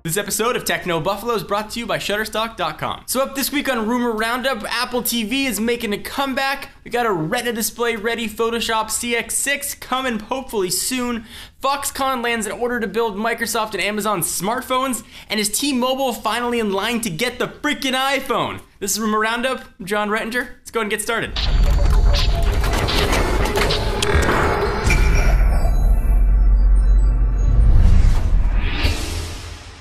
This episode of Techno Buffalo is brought to you by Shutterstock.com. So up this week on Rumor Roundup, Apple TV is making a comeback. We got a Retina display ready Photoshop CX6 coming hopefully soon. Foxconn lands an order to build Microsoft and Amazon smartphones, and is T-Mobile finally in line to get the freaking iPhone? This is Rumor Roundup. I'm John Rettinger. Let's go ahead and get started.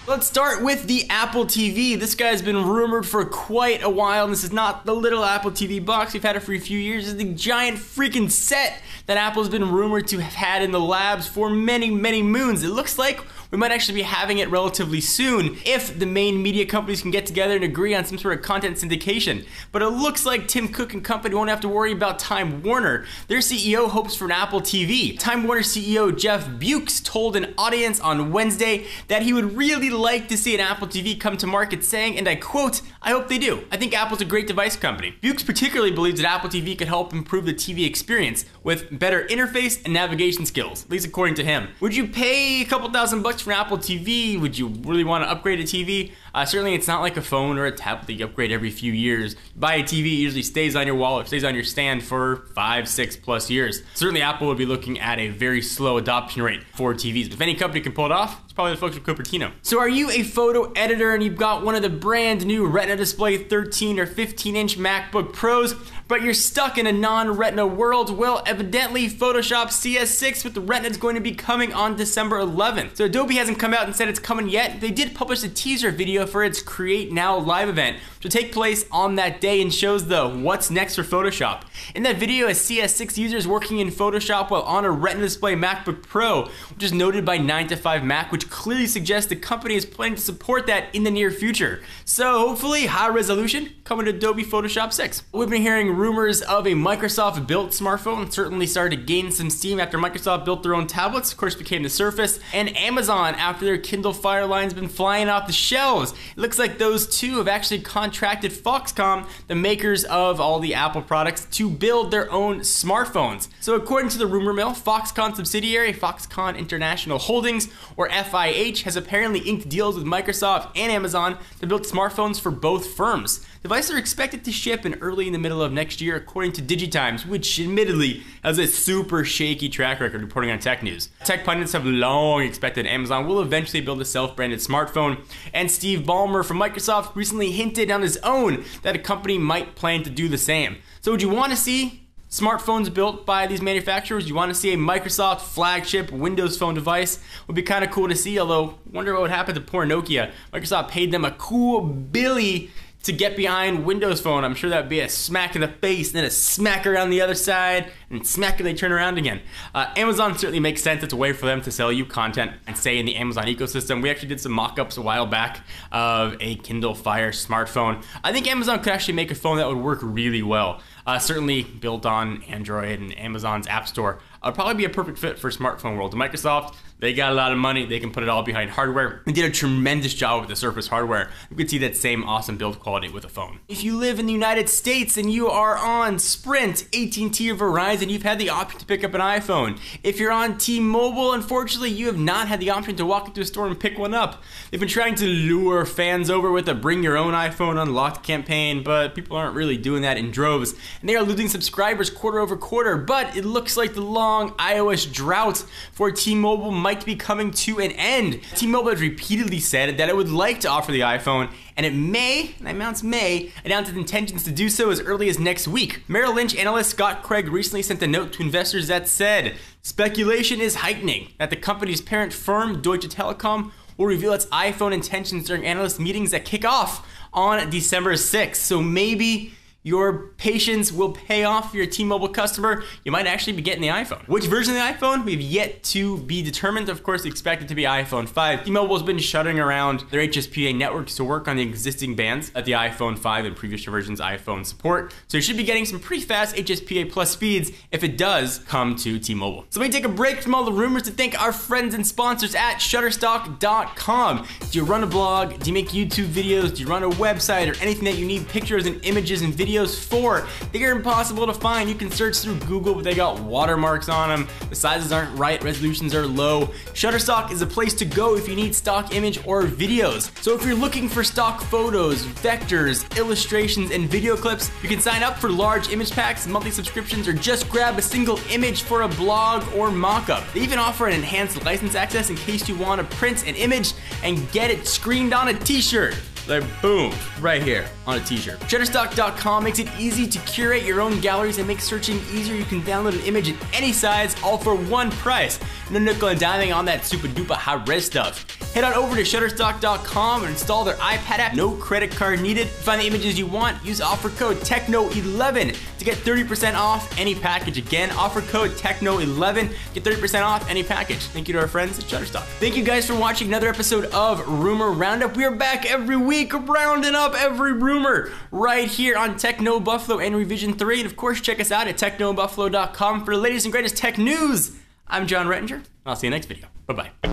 Let's start with the Apple TV. This guy's been rumored for quite a while, and this is not the little Apple TV box. We've had it for a few years. It's the giant freaking set that Apple's been rumored to have had in the labs for many, many moons. It looks like we might actually be having it relatively soon if the main media companies can get together and agree on some sort of content syndication. But it looks like Tim Cook and company won't have to worry about Time Warner. Their CEO hopes for an Apple TV. Time Warner CEO Jeff Bewkes told an audience on Wednesday that he would really like to see an Apple TV come to market, saying, and I quote, "I hope they do. I think Apple's a great device company." Bewkes particularly believes that Apple TV could help improve the TV experience with better interface and navigation skills, at least according to him. Would you pay a couple $1,000 for an Apple TV? Would you really want to upgrade a TV? Certainly it's not like a phone or a tablet that you upgrade every few years. You buy a TV, it usually stays on your wall, it stays on your stand for 5, 6+ years. Certainly Apple would be looking at a very slow adoption rate for TVs. But if any company can pull it off, it's probably the folks at Cupertino. So are you a photo editor and you've got one of the brand new Retina display 13 or 15-inch MacBook Pros, but you're stuck in a non-Retina world? Well, evidently Photoshop CS6 with the Retina is going to be coming on December 11th. So Adobe hasn't come out and said it's coming yet. They did publish a teaser video for its Create Now live event, which will take place on that day and shows the what's next for Photoshop. In that video, a CS6 user is working in Photoshop while on a Retina display MacBook Pro, which is noted by 9to5Mac, which clearly suggests the company is planning to support that in the near future. So hopefully high resolution coming to Adobe Photoshop 6. We've been hearing rumors of a Microsoft built smartphone. Certainly started to gain some steam after Microsoft built their own tablets, of course became the Surface, and Amazon after their Kindle Fire line's been flying off the shelves. It looks like those two have actually contracted Foxconn, the makers of all the Apple products, to build their own smartphones. So according to the rumor mill, Foxconn subsidiary Foxconn International Holdings, or FIH, has apparently inked deals with Microsoft and Amazon to build smartphones for both firms. Devices are expected to ship in early in the middle of next year, according to DigiTimes, which admittedly has a super shaky track record reporting on tech news. Tech pundits have long expected Amazon will eventually build a self-branded smartphone, and Steve Ballmer from Microsoft recently hinted on his own that a company might plan to do the same. So would you want to see smartphones built by these manufacturers? You want to see a Microsoft flagship Windows Phone device? Would be kind of cool to see, although wonder what would happen to poor Nokia. Microsoft paid them a cool billy to get behind Windows Phone. I'm sure that'd be a smack in the face, and then a smack around the other side, and smack and they turn around again. Amazon certainly makes sense. It's a way for them to sell you content and stay in the Amazon ecosystem. We actually did some mock-ups a while back of a Kindle Fire smartphone. I think Amazon could actually make a phone that would work really well. Certainly built on Android and Amazon's App Store. It'd probably be a perfect fit for smartphone world. Microsoft, they got a lot of money. They can put it all behind hardware. They did a tremendous job with the Surface hardware. You could see that same awesome build quality with a phone. If you live in the United States and you are on Sprint, AT&T, or Verizon, you've had the option to pick up an iPhone. If you're on T-Mobile, unfortunately, you have not had the option to walk into a store and pick one up. They've been trying to lure fans over with a bring your own iPhone unlocked campaign, but people aren't really doing that in droves. And they are losing subscribers quarter over quarter, but it looks like the long iOS drought for T-Mobile might be coming to an end. T-Mobile has repeatedly said that it would like to offer the iPhone, and it may, and I announce may, announce its intentions to do so as early as next week. Merrill Lynch analyst Scott Craig recently sent a note to investors that said, speculation is heightening that the company's parent firm, Deutsche Telekom, will reveal its iPhone intentions during analyst meetings that kick off on December 6th. So maybe your patience will pay off. If you're a T-Mobile customer, you might actually be getting the iPhone. Which version of the iPhone? We've yet to be determined. Of course, we expect it to be iPhone 5. T-Mobile has been shuttering around their HSPA networks to work on the existing bands that the iPhone 5 and previous versions iPhone support. So you should be getting some pretty fast HSPA plus speeds if it does come to T-Mobile. So let me take a break from all the rumors to thank our friends and sponsors at Shutterstock.com. Do you run a blog? Do you make YouTube videos? Do you run a website or anything that you need pictures and images and videos videos for. They are impossible to find. You can search through Google, but they got watermarks on them. The sizes aren't right, resolutions are low. Shutterstock is a place to go if you need stock image or videos. So if you're looking for stock photos, vectors, illustrations, and video clips, you can sign up for large image packs, monthly subscriptions, or just grab a single image for a blog or mockup. They even offer an enhanced license access in case you want to print an image and get it screened on a t-shirt. Like boom, right here on a t-shirt. Shutterstock.com makes it easy to curate your own galleries and make searching easier. You can download an image in any size, all for one price. No nickel and diming on that super duper high res stuff. Head on over to Shutterstock.com and install their iPad app. No credit card needed. To find the images you want, use offer code TECHNO11 to get 30% off any package. Again, offer code TECHNO11, get 30% off any package. Thank you to our friends at Shutterstock. Thank you guys for watching another episode of Rumor Roundup. We are back every week, rounding up every rumor right here on Techno Buffalo and Revision 3. And of course, check us out at technobuffalo.com for the latest and greatest tech news. I'm John Rettinger. I'll see you next video. Bye-bye.